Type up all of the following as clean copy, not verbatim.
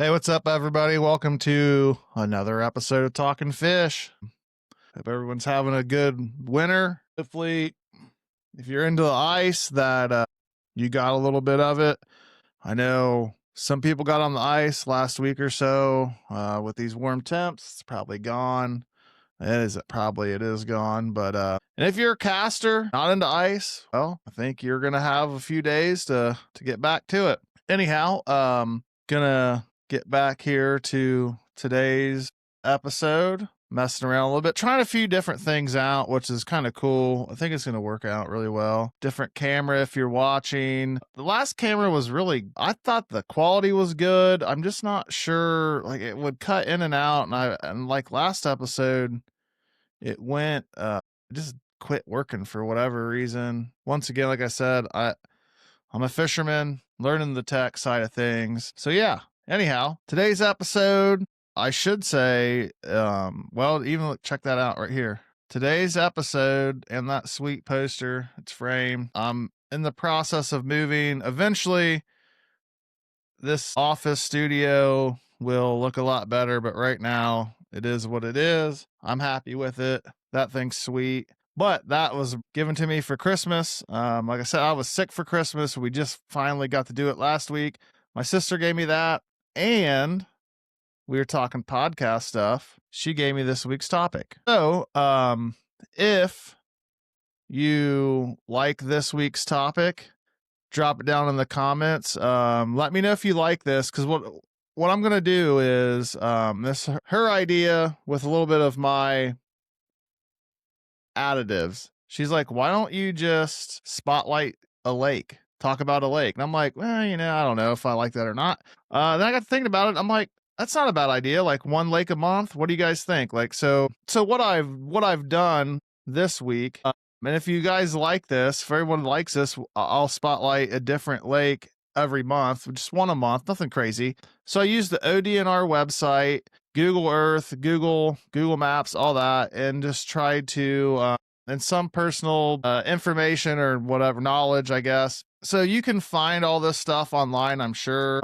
Hey, what's up, everybody? Welcome to another episode of Talking Fish. Hope everyone's having a good winter. Hopefully, if you're into the ice, that you got a little bit of it. I know some people got on the ice last week or so with these warm temps. It's probably gone. It is gone. But and if you're a caster not into ice, well, I think you're gonna have a few days to get back to it. Anyhow, gonna get back here to today's episode, messing around a little bit, trying a few different things out, which is kind of cool. I think it's going to work out really well. Different camera if you're watching. The last camera was I thought the quality was good. I'm just not sure, like it would cut in and out, and like last episode, it went just quit working for whatever reason. Once again, like I said, I'm a fisherman, learning the tech side of things. So yeah, anyhow, today's episode, I should say, even check that out right here. Today's episode and that sweet poster, it's framed. I'm in the process of moving. Eventually, this office studio will look a lot better, but right now it is what it is. I'm happy with it. That thing's sweet. But that was given to me for Christmas. Like I said, I was sick for Christmas. We just finally got to do it last week. My sister gave me that, and we were talking podcast stuff. She gave me this week's topic. So, if you like this week's topic, drop it down in the comments. Let me know if you like this, because what I'm gonna do is this her idea with a little bit of my additives. She's like, why don't you just spotlight a lake, talk about a lake? And I'm like, well, I don't know if I like that or not. Then I got thinking about it. I'm like, that's not a bad idea. Like one lake a month. What do you guys think? Like, so what I've done this week, and if you guys like this, if everyone likes this, I'll spotlight a different lake every month, just one a month, nothing crazy. So I use the ODNR website, Google Earth, Google Maps, all that, and just tried to, and some personal information or whatever, knowledge, I guess. So you can find all this stuff online, I'm sure,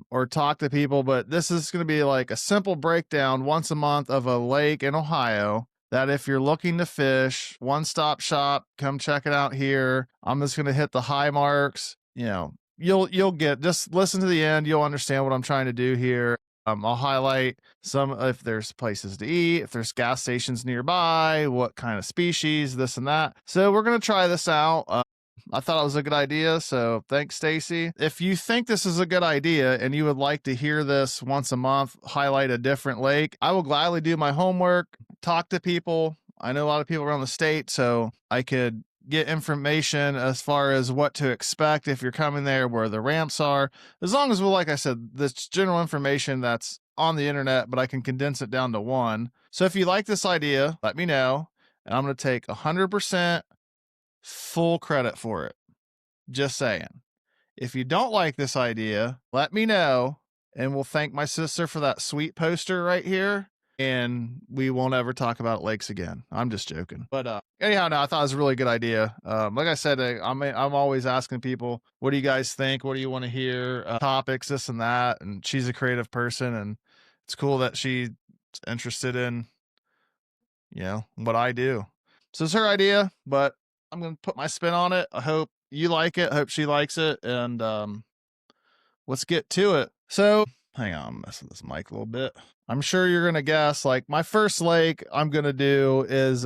or talk to people, but this is going to be like a simple breakdown once a month of a lake in Ohio that if you're looking to fish, one-stop shop, come check it out here. I'm just going to hit the high marks, you'll get, just listen to the end. You'll understand what I'm trying to do here. I'll highlight some, if there's places to eat, if there's gas stations nearby, what kind of species, this and that. So we're going to try this out. I thought it was a good idea. So thanks, Stacy. If you think this is a good idea and you would like to hear this once a month, highlight a different lake, I will gladly do my homework, talk to people. I know a lot of people around the state, so I could get information as far as what to expect if you're coming there, where the ramps are, as long as, well, like I said, this general information that's on the internet, but I can condense it down to one. So if you like this idea, let me know, and I'm going to take 100% full credit for it. Just saying. If you don't like this idea, let me know, and we'll thank my sister for that sweet poster right here, and we won't ever talk about lakes again. I'm just joking. But anyhow, no, I thought it was a really good idea. Like I said, I'm always asking people, what do you guys think? What do you want to hear? Topics, this and that. And she's a creative person, and it's cool that she's interested in, what I do. So it's her idea, but I'm going to put my spin on it. I hope you like it. I hope she likes it. And let's get to it. So hang on, I'm messing with this mic a little bit. I'm sure you're going to guess, like, my first lake I'm going to do is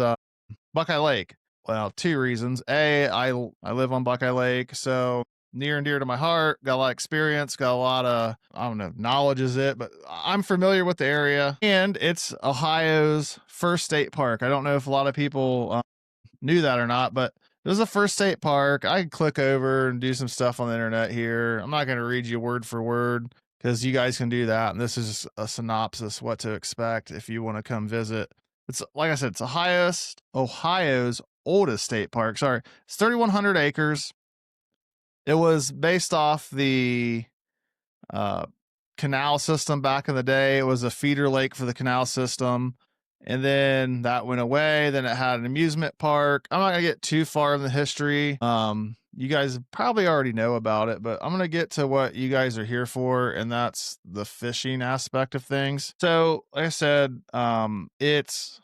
Buckeye Lake. Well, two reasons. A, I live on Buckeye Lake, so near and dear to my heart, got a lot of experience, got a lot of, I don't know, knowledge is it, but I'm familiar with the area, and it's Ohio's first state park. I don't know if a lot of people knew that or not, but it was the first state park. I could click over and do some stuff on the internet here. I'm not going to read you word for word, because you guys can do that. And this is just a synopsis, what to expect if you want to come visit. It's, like I said, it's Ohio's oldest state park. Sorry. It's 3,100 acres. It was based off the canal system back in the day. It was a feeder lake for the canal system. And then that went away. Then it had an amusement park. I'm not going to get too far in the history. you guys probably already know about it, but I'm going to get to what you guys are here for, and that's the fishing aspect of things. So, like I said, it's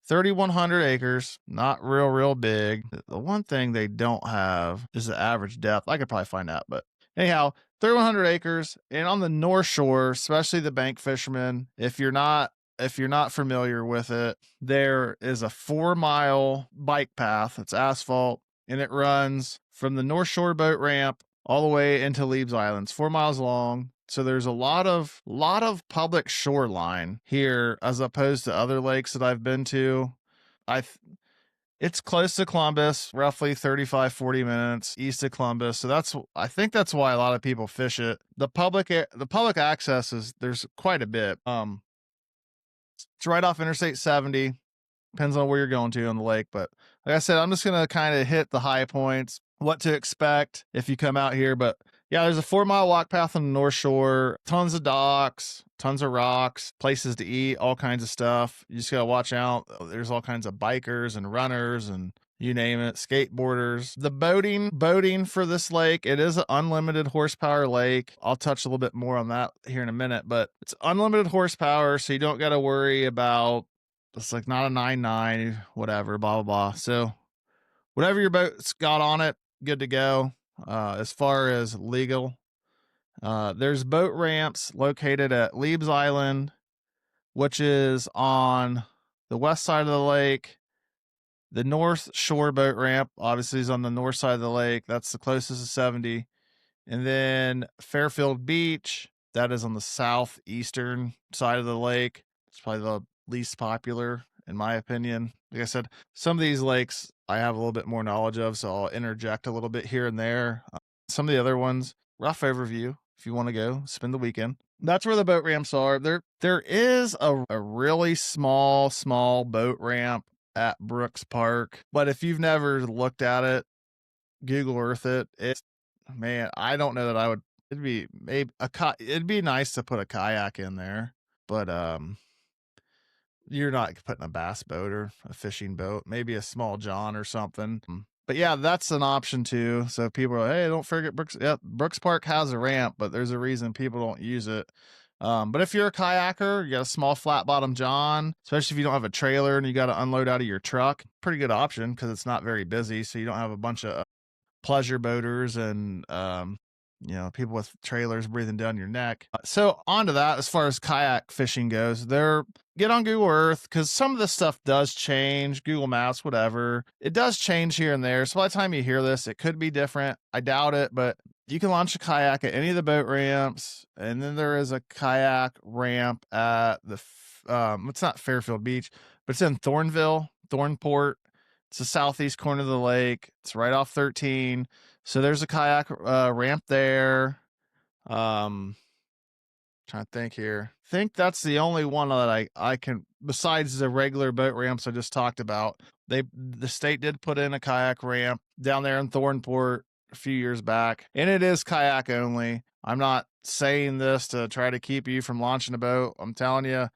3,100 acres, not real big. The one thing they don't have is the average depth. I could probably find that, but anyhow, 3,100 acres, and on the North Shore, especially the bank fishermen, if you're not familiar with it, there is a 4-mile bike path. It's asphalt, and it runs from the North Shore boat ramp all the way into Leeds Island. It's 4 miles long. So there's a lot of public shoreline here as opposed to other lakes that I've been to. I It's close to Columbus, roughly 35-40 minutes east of Columbus. So I think that's why a lot of people fish it. The public access is there's quite a bit. It's right off Interstate 70. Depends on where you're going to on the lake, but like I said, I'm just gonna kind of hit the high points, what to expect if you come out here. But yeah, there's a 4-mile walk path on the North Shore, tons of docks, tons of rocks, places to eat, all kinds of stuff. You just gotta watch out. There's all kinds of bikers and runners and you name it, skateboarders. The boating for this lake, it is an unlimited horsepower lake. I'll touch a little bit more on that here in a minute, but it's unlimited horsepower, so you don't got to worry about it's like not a 9.9, whatever, blah, blah, blah. So whatever your boat's got on it, good to go. As far as legal, there's boat ramps located at Leeds Island, which is on the west side of the lake. The North Shore boat ramp, obviously, is on the north side of the lake. That's the closest to 70. And then Fairfield Beach, that is on the southeastern side of the lake. It's probably the least popular, in my opinion. Like I said, some of these lakes I have a little bit more knowledge of, so I'll interject a little bit here and there. Some of the other ones, rough overview if you want to go spend the weekend. That's where the boat ramps are. There is a really small boat ramp at Brooks Park, but if you've never looked at it, Google Earth it. It's man, I don't know that I would. It'd be maybe it'd be nice to put a kayak in there, but you're not putting a bass boat or a fishing boat, maybe a small john or something. But yeah, that's an option too. So people are, hey, don't forget Brooks. Yeah, Brooks Park has a ramp, but there's a reason people don't use it. But if you're a kayaker, you got a small flat bottom john, especially if you don't have a trailer and you got to unload out of your truck, pretty good option because it's not very busy. So you don't have a bunch of pleasure boaters and people with trailers breathing down your neck. So on to that, as far as kayak fishing goes, get on Google Earth because some of this stuff does change. Google Maps, whatever, it does change here and there. So by the time you hear this, it could be different. I doubt it, but you can launch a kayak at any of the boat ramps, and then there is a kayak ramp at it's not Fairfield Beach, but it's in Thornport. It's the southeast corner of the lake. It's right off 13. So there's a kayak ramp there. Trying to think here. I think that's the only one that I can, besides the regular boat ramps I just talked about. The state did put in a kayak ramp down there in Thornport a few years back, and it is kayak only. I'm not saying this to try to keep you from launching a boat. I'm telling you,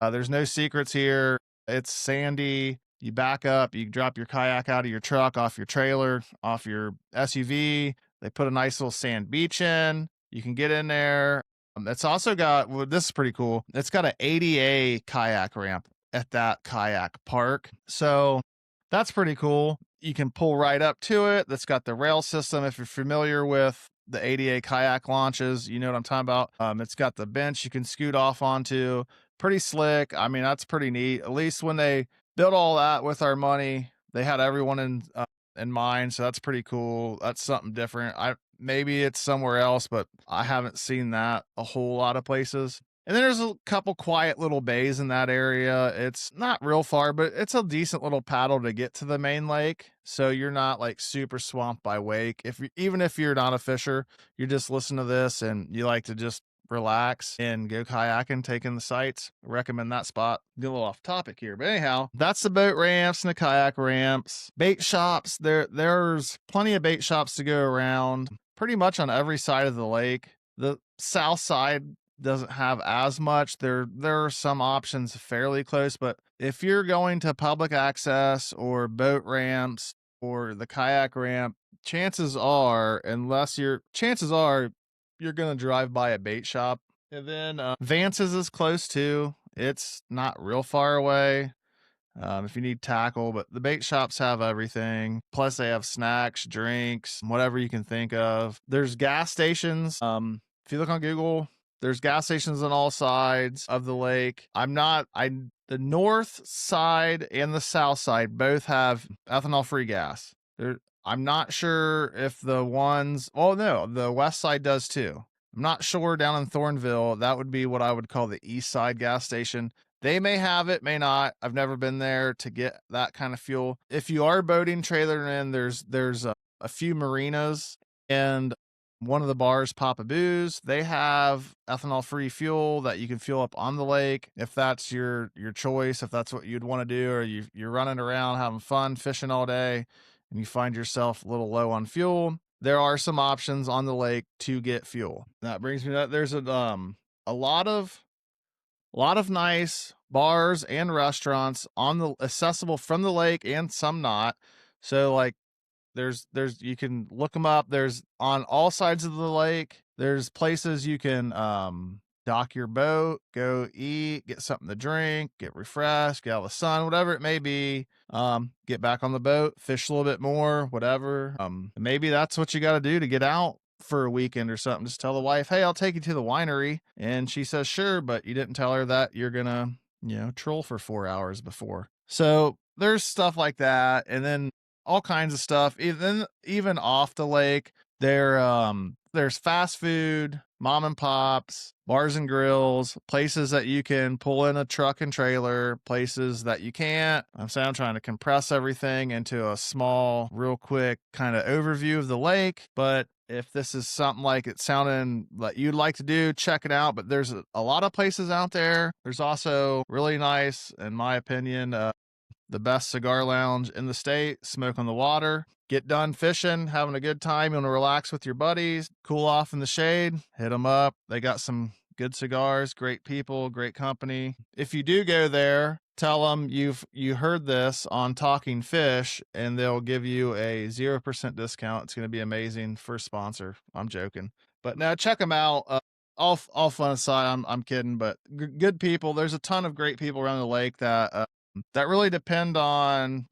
there's no secrets here. It's sandy. You back up, you drop your kayak out of your truck, off your trailer, off your SUV. They put a nice little sand beach in. You can get in there. It's also got, well, this is pretty cool. It's got an ADA kayak ramp at that kayak park. So that's pretty cool. You can pull right up to it. That's got the rail system. If you're familiar with the ADA kayak launches, you know what I'm talking about. It's got the bench you can scoot off onto. Pretty slick. I mean, that's pretty neat. At least when they built all that with our money, they had everyone in mind. So that's pretty cool. That's something different. Maybe it's somewhere else, but I haven't seen that a whole lot of places. And then there's a couple quiet little bays in that area. It's not real far, but it's a decent little paddle to get to the main lake. So you're not like super swamped by wake. Even if you're not a fisher, you're just listening to this and you like to just relax and go kayaking, taking the sights. I recommend that spot. Get a little off topic here, but anyhow, that's the boat ramps and the kayak ramps. Bait shops, there's plenty of bait shops to go around, pretty much on every side of the lake. The south side doesn't have as much. There are some options fairly close, but if you're going to public access or boat ramps, or the kayak ramp, chances are you're gonna drive by a bait shop. And then Vance's is close too. It's not real far away. If you need tackle, but the bait shops have everything. Plus, they have snacks, drinks, whatever you can think of. There's gas stations. If you look on Google, there's gas stations on all sides of the lake. The north side and the south side both have ethanol free gas. I'm not sure if the west side does too. I'm not sure down in Thornville. That would be what I would call the east side gas station. They may have it, may not. I've never been there to get that kind of fuel. If you are boating, trailering in, there's a few marinas and one of the bars, Papa Booze. They have ethanol free fuel that you can fuel up on the lake if that's your choice, if that's what you'd want to do, or you're running around having fun fishing all day and you find yourself a little low on fuel. There are some options on the lake to get fuel. That brings me to that. There's a lot of nice bars and restaurants on the accessible from the lake and some not. So like there's you can look them up. There's on all sides of the lake. There's places you can dock your boat, go eat, get something to drink, get refreshed, get out of the sun, whatever it may be. Get back on the boat, fish a little bit more, whatever. Maybe that's what you got to do to get out for a weekend or something. Just tell the wife, hey, I'll take you to the winery. And she says, sure, but you didn't tell her that you're gonna, troll for 4 hours before. So there's stuff like that. And then all kinds of stuff. Even off the lake, there's fast food, mom and pops, bars and grills, places that you can pull in a truck and trailer, places that you can't. I'm trying to compress everything into a small, real quick kind of overview of the lake. But if this is something like it's sounding like you'd like to do, check it out. But there's a lot of places out there. There's also really nice, in my opinion, the best cigar lounge in the state, smoke on the water. Get done fishing, having a good time. You want to relax with your buddies, cool off in the shade, hit them up. They got some good cigars, great people, great company. If you do go there, tell them you heard this on Talking Fish, and they'll give you a 0% discount. It's going to be amazing. First sponsor. I'm joking, but now check them out. All fun aside, I'm kidding, but good people. There's a ton of great people around the lake that really depend on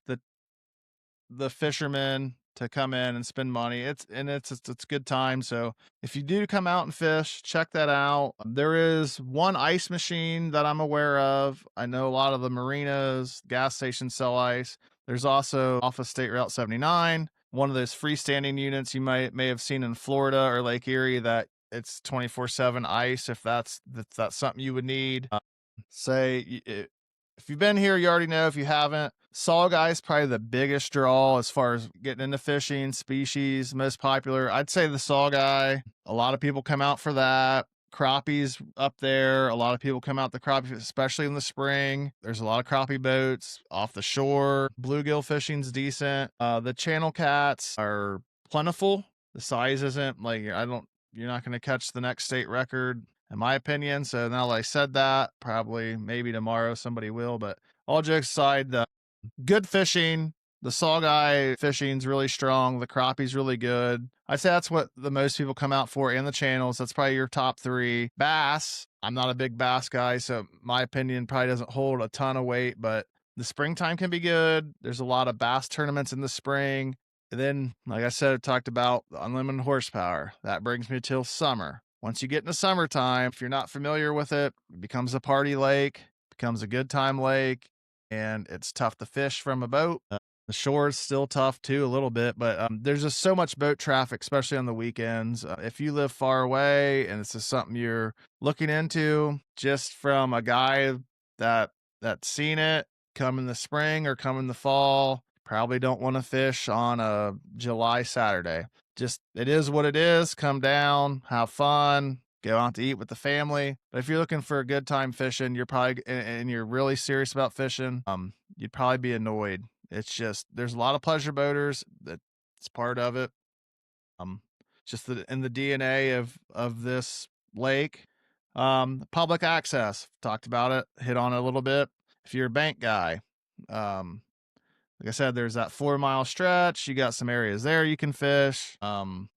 the fishermen to come in and spend money. It's good time. So if you do come out and fish, check that out. There is one ice machine that I'm aware of. I know a lot of the marinas, gas stations sell ice. There's also off of State Route 79, one of those freestanding units you may have seen in Florida or Lake Erie that it's 24/7 ice if that's something you would need. Say if you've been here, you already know. If you haven't, saw guy is probably the biggest draw as far as getting into fishing species. Most popular, I'd say the saw guy. A lot of people come out for that. Crappies up there. A lot of people come out the crappie, especially in the spring. There's a lot of crappie boats off the shore. Bluegill fishing's decent. The channel cats are plentiful. The size isn't like you're not going to catch the next state record in my opinion. So now that I said that, probably maybe tomorrow somebody will. But all jokes aside, the good fishing, the saw guy fishing's really strong. The crappie's really good. I'd say that's what the most people come out for, and the channels. That's probably your top three. Bass, I'm not a big bass guy, so my opinion probably doesn't hold a ton of weight, but the springtime can be good. There's a lot of bass tournaments in the spring. And then, like I said, I talked about the unlimited horsepower. That brings me till summer. Once you get into summertime, if you're not familiar with it, it becomes a party lake, becomes a good time lake, and it's tough to fish from a boat. The shore is still tough too, a little bit, but there's just so much boat traffic, especially on the weekends. If you live far away and it's just something you're looking into, just from a guy that's seen it come in the spring or come in the fall, probably don't want to fish on a July Saturday. Just it is what it is. Come down, have fun, go out to eat with the family. But if you're looking for a good time fishing, you're probably and you're really serious about fishing, you'd probably be annoyed. It's just there's a lot of pleasure boaters. That's part of it. Um, just in the DNA of this lake. Public access. Talked about it. Hit on it a little bit. If you're a bank guy, um, Like I said, there's that 4 mile stretch. You got some areas there you can fish.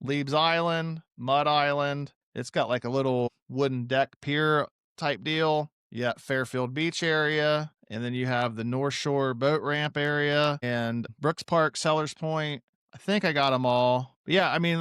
Leaves Island, Mud Island. It's got like a little wooden deck pier type deal. You got Fairfield Beach area, and then you have the North Shore boat ramp area and Brooks Park, Sellers Point. I think I got them all. But yeah, I mean,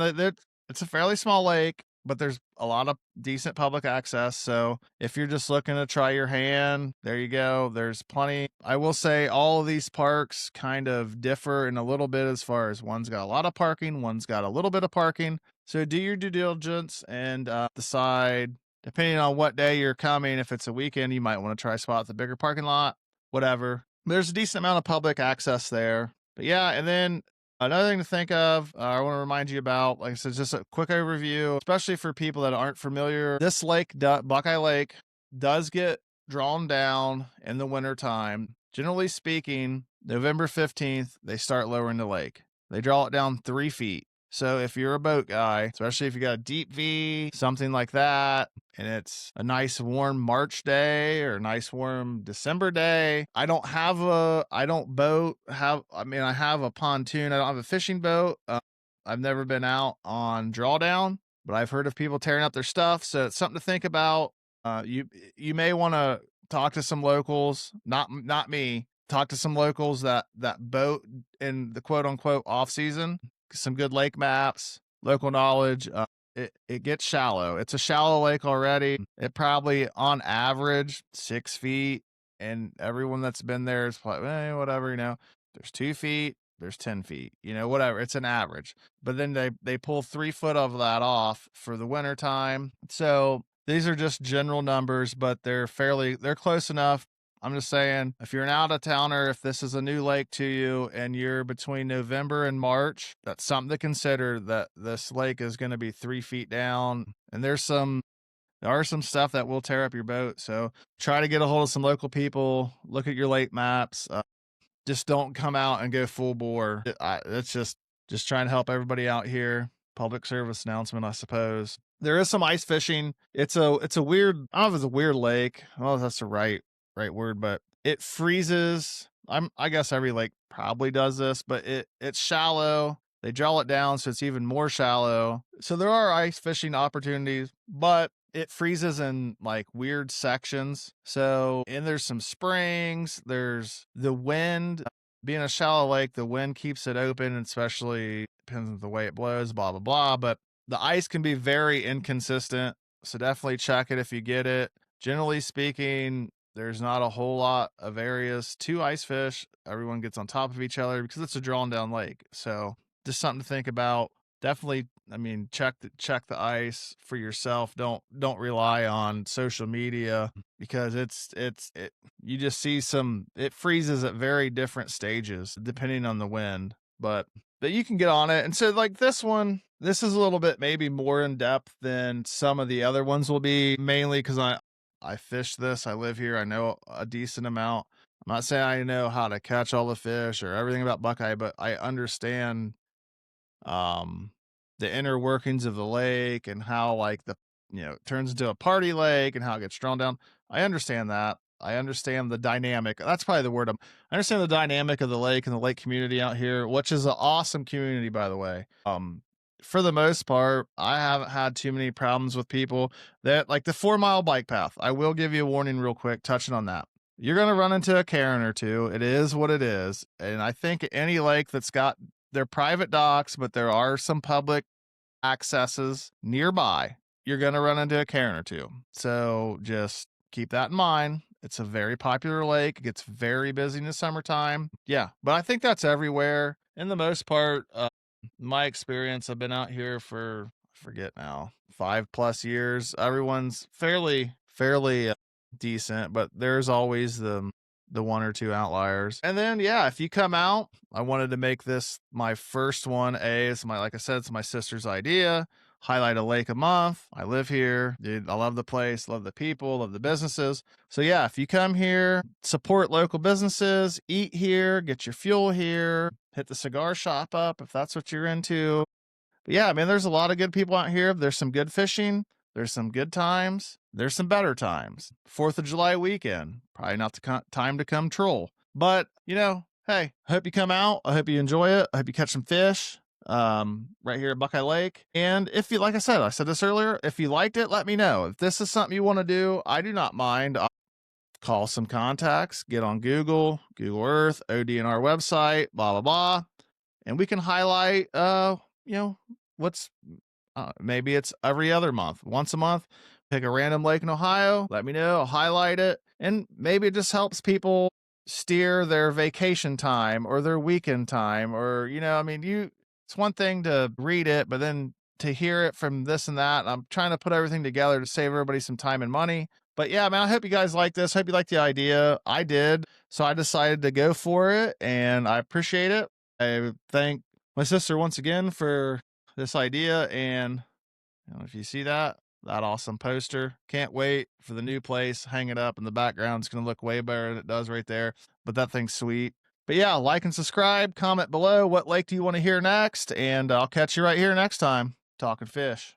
it's a fairly small lake, but there's a lot of decent public access. So if you're just looking to try your hand, there you go. There's plenty. I will say all of these parks kind of differ in a little bit as far as one's got a lot of parking, one's got a little bit of parking. So do your due diligence and decide, depending on what day you're coming. If it's a weekend, you might want to try a spot at the bigger parking lot, whatever. There's a decent amount of public access there. But yeah, and then another thing to think of, I want to remind you about, like I said, just a quick overview, especially for people that aren't familiar. This lake, Buckeye Lake, does get drawn down in the wintertime. Generally speaking, November 15th, they start lowering the lake. They draw it down 3 feet. So if you're a boat guy, especially if you got a deep V, something like that, and it's a nice warm March day or a nice warm December day, I don't boat, I have a pontoon. I don't have a fishing boat. I've never been out on drawdown, but I've heard of people tearing up their stuff. So it's something to think about. You may want to talk to some locals, not me. Talk to some locals that boat in the quote unquote off season. Some good lake maps, local knowledge. It gets shallow. It's a shallow lake already. It probably on average 6 feet, and everyone that's been there is like, whatever, there's 2 feet, there's 10 feet, whatever. It's an average. But then they pull 3 foot of that off for the winter time. So these are just general numbers, but they're close enough. I'm just saying, if you're an out-of-towner, if this is a new lake to you and you're between November and March, that's something to consider, that this lake is going to be 3 feet down. And there are some stuff that will tear up your boat. So try to get a hold of some local people, look at your lake maps. Just don't come out and go full bore. It's just trying to help everybody out here. Public service announcement, I suppose. There is some ice fishing. It's a weird, I don't know if it's a weird lake. Well, that's the right word, but it freezes. I guess every lake probably does this, but it's shallow. They draw it down so it's even more shallow. So there are ice fishing opportunities, but it freezes in like weird sections. So, and there's some springs, there's the wind. Being a shallow lake, the wind keeps it open, especially depends on the way it blows, blah, blah, blah. But the ice can be very inconsistent. So definitely check it if you get it. Generally speaking, there's not a whole lot of areas to ice fish. Everyone gets on top of each other because it's a drawn down lake. So just something to think about. Definitely, check the ice for yourself. Don't rely on social media, because you just see it freezes at very different stages depending on the wind. But you can get on it. And so like this is a little bit maybe more in depth than some of the other ones will be, mainly because I fish this. I live here. I know a decent amount. I'm not saying I know how to catch all the fish or everything about Buckeye, but I understand the inner workings of the lake and how like it turns into a party lake and how it gets drawn down. I understand that. I understand the dynamic. That's probably the word. I understand the dynamic of the lake and the lake community out here, which is an awesome community, by the way. For the most part, I haven't had too many problems with people that like the 4 mile bike path. I will give you a warning real quick, touching on that. You're going to run into a Karen or two. It is what it is. And I think any lake that's got their private docks, but there are some public accesses nearby, you're going to run into a Karen or two. So just keep that in mind. It's a very popular lake. It gets very busy in the summertime. Yeah, but I think that's everywhere. In the most part, my experience, I've been out here for, I forget now, 5+ years. Everyone's fairly decent, but there's always the 1 or 2 outliers. And then, yeah, if you come out, I wanted to make this my first one. Like I said, it's my sister's idea. Highlight a lake a month. I live here. Dude, I love the place, love the people, love the businesses. So yeah, if you come here, support local businesses, eat here, get your fuel here, hit the cigar shop up if that's what you're into. But yeah, there's a lot of good people out here. There's some good fishing. There's some good times. There's some better times. 4th of July weekend, probably not the time to come troll. But, Hey, I hope you come out. I hope you enjoy it. I hope you catch some fish right here at Buckeye Lake. And if you, like I said this earlier, if you liked it, let me know. If this is something you want to do, I do not mind. I'll call some contacts, get on Google Earth, ODNR website, blah, blah, blah. And we can highlight, you know, what's maybe it's every other month, once a month. Pick a random lake in Ohio. Let me know. I'll highlight it. And maybe it just helps people steer their vacation time or their weekend time. Or, I mean, it's one thing to read it, but then to hear it from this and that. I'm trying to put everything together to save everybody some time and money. But yeah, man, I hope you guys like this. Hope you like the idea. I did. So I decided to go for it and I appreciate it. I thank my sister once again for this idea. And if you see that awesome poster, can't wait for the new place. Hang it up in the background. It's going to look way better than it does right there. But that thing's sweet. But yeah, like and subscribe, comment below what lake do you want to hear next, and I'll catch you right here next time talking fish.